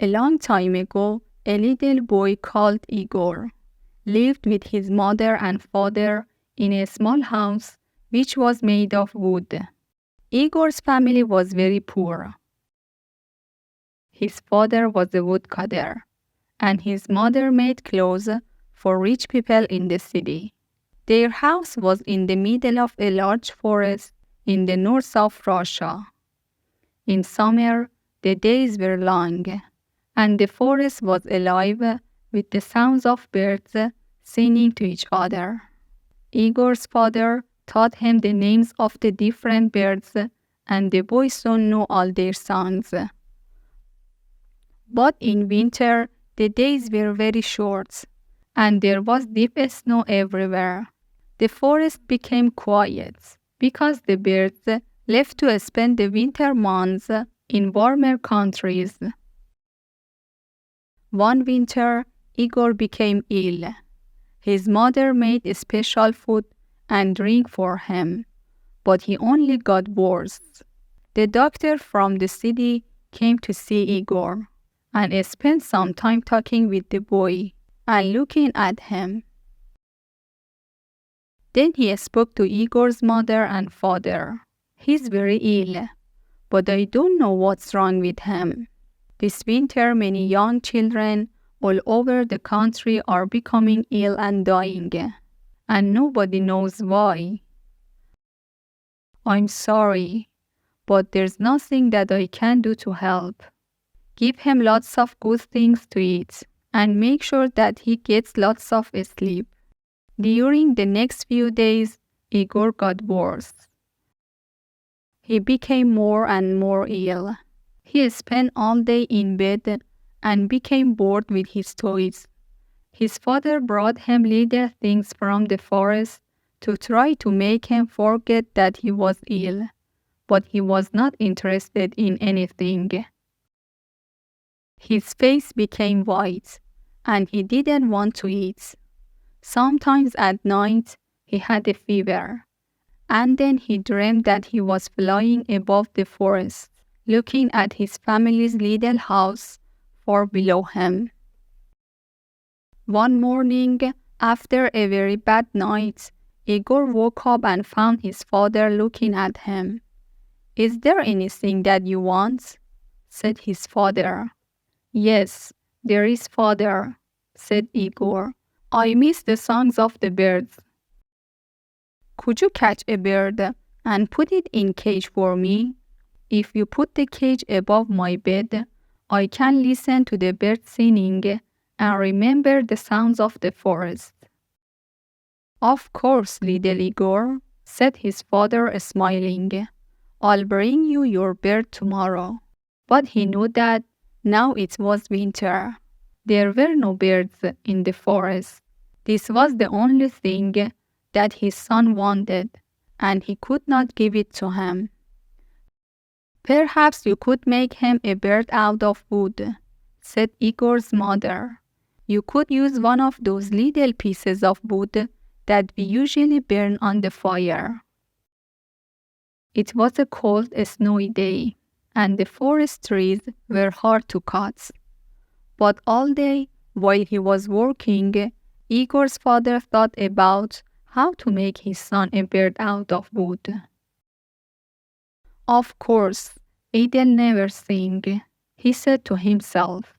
A long time ago, a little boy called Igor lived with his mother and father in a small house which was made of wood. Igor's family was very poor. His father was a woodcutter, and his mother made clothes for rich people in the city. Their house was in the middle of a large forest in the north of Russia. In summer, the days were long, and the forest was alive with the sounds of birds singing to each other. Igor's father taught him the names of the different birds, and the boy soon knew all their songs. But in winter, the days were very short, and there was deep snow everywhere. The forest became quiet because the birds left to spend the winter months in warmer countries. One winter, Igor became ill. His mother made special food and drink for him, but he only got worse. The doctor from the city came to see Igor and spent some time talking with the boy and looking at him. Then he spoke to Igor's mother and father. "He's very ill, but I don't know what's wrong with him. This winter, many young children all over the country are becoming ill and dying, and nobody knows why. I'm sorry, but there's nothing that I can do to help. Give him lots of good things to eat, and make sure that he gets lots of sleep." During the next few days, Igor got worse. He became more and more ill. He spent all day in bed and became bored with his toys. His father brought him little things from the forest to try to make him forget that he was ill, but he was not interested in anything. His face became white, and he didn't want to eat. Sometimes at night, he had a fever, and then he dreamed that he was flying above the forest, looking at his family's little house far below him. One morning, after a very bad night, Igor woke up and found his father looking at him. "Is there anything that you want?" said his father. "Yes, there is, father," said Igor. "I miss the songs of the birds. Could you catch a bird and put it in cage for me? If you put the cage above my bed, I can listen to the birds singing and remember the sounds of the forest." "Of course, little Igor," said his father, smiling. "I'll bring you your bird tomorrow." But he knew that now it was winter. There were no birds in the forest. This was the only thing that his son wanted, and he could not give it to him. "Perhaps you could make him a bird out of wood," said Igor's mother. "You could use one of those little pieces of wood that we usually burn on the fire." It was a cold, snowy day, and the forest trees were hard to cut. But all day, while he was working, Igor's father thought about how to make his son a bird out of wood. "Of course, it'll never sing," he said to himself,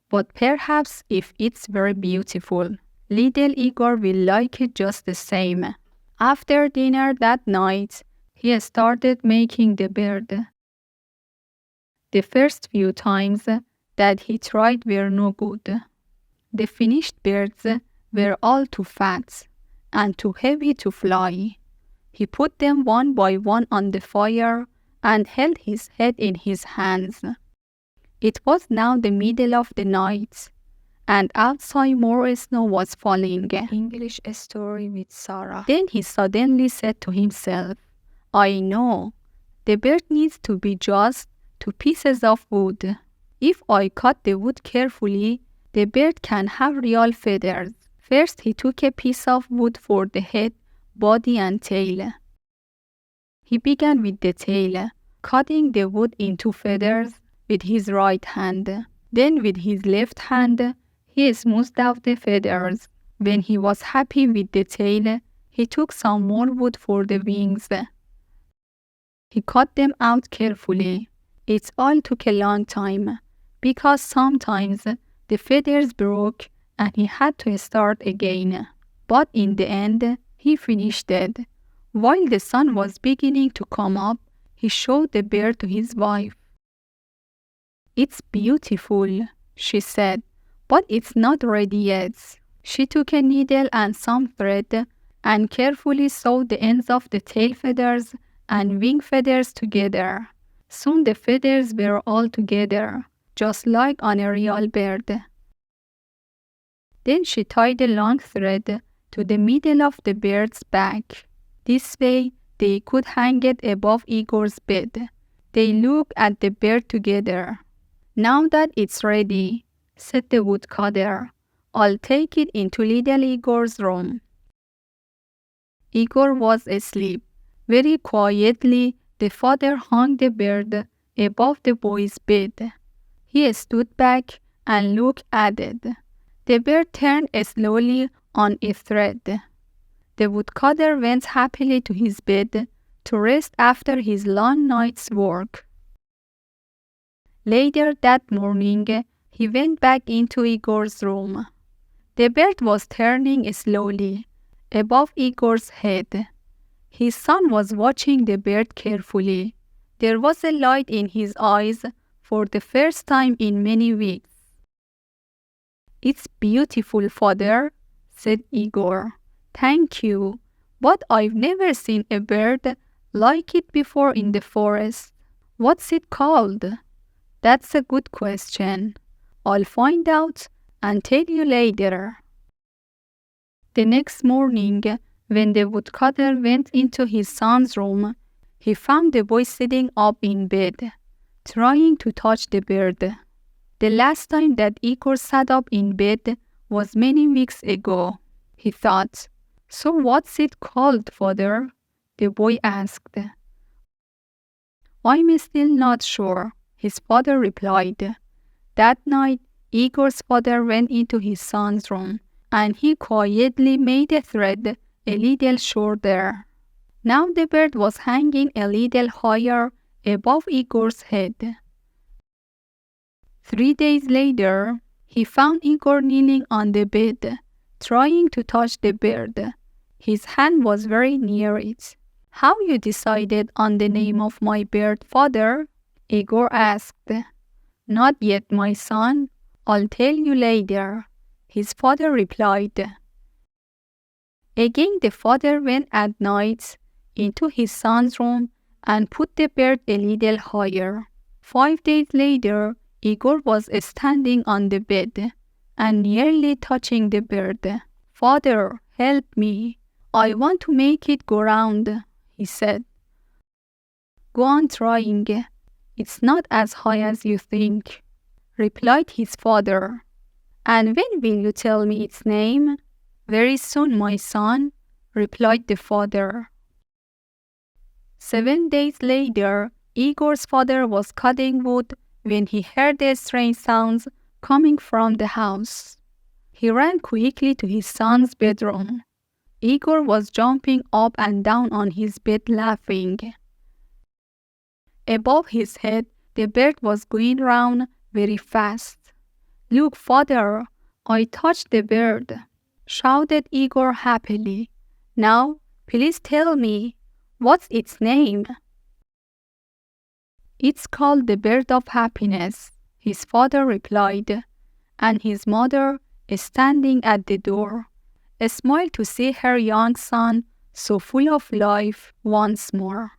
"but perhaps if it's very beautiful, little Igor will like it just the same." After dinner that night, he started making the bird. The first few times that he tried were no good. The finished birds were all too fat and too heavy to fly. He put them one by one on the fire and held his head in his hands. It was now the middle of the night, and outside more snow was falling. English story with Sara. Then he suddenly said to himself, "I know, the bird needs to be just 2 pieces of wood. If I cut the wood carefully, the bird can have real feathers." First, he took a piece of wood for the head, body, and tail. He began with the tail, cutting the wood into feathers with his right hand. Then with his left hand, he smoothed out the feathers. When he was happy with the tail, he took some more wood for the wings. He cut them out carefully. It all took a long time, because sometimes the feathers broke and he had to start again. But in the end, he finished it. While the sun was beginning to come up, he showed the bear to his wife. "It's beautiful," she said, "but it's not ready yet." She took a needle and some thread and carefully sewed the ends of the tail feathers and wing feathers together. Soon the feathers were all together, just like on a real bird. Then she tied a long thread to the middle of the bird's back. This way they could hang it above Igor's bed. They looked at the bird together. "Now that it's ready," said the woodcutter, "I'll take it into little Igor's room." Igor was asleep. Very quietly, the father hung the bird above the boy's bed. He stood back and looked at it. The bird turned slowly on a thread. The woodcutter went happily to his bed to rest after his long night's work. Later that morning, he went back into Igor's room. The bird was turning slowly above Igor's head. His son was watching the bird carefully. There was a light in his eyes for the first time in many weeks. "It's beautiful, father," said Igor. "Thank you, but I've never seen a bird like it before in the forest. What's it called?" "That's a good question. I'll find out and tell you later." The next morning, when the woodcutter went into his son's room, he found the boy sitting up in bed, trying to touch the bird. The last time that Igor sat up in bed was many weeks ago. He thought, "So what's it called, father?" the boy asked. "I'm still not sure," his father replied. That night, Igor's father went into his son's room, and he quietly made the thread a little shorter. Now the bird was hanging a little higher above Igor's head. 3 days later, he found Igor kneeling on the bed, trying to touch the bird. His hand was very near it. "How you decided on the name of my bird, father?" Igor asked. "Not yet, my son. I'll tell you later," his father replied. Again the father went at night into his son's room and put the bird a little higher. 5 days later, Igor was standing on the bed and nearly touching the bird. "Father, help me. I want to make it go round," he said. "Go on trying. It's not as high as you think," replied his father. "And when will you tell me its name?" "Very soon, my son," replied the father. 7 days later, Igor's father was cutting wood when he heard the strange sounds coming from the house. He ran quickly to his son's bedroom. Igor was jumping up and down on his bed laughing. Above his head, the bird was going round very fast. "Look, father, I touched the bird," shouted Igor happily. "Now, please tell me, what's its name?" "It's called the bird of happiness," his father replied, and his mother, standing at the door, smiled to see her young son so full of life once more.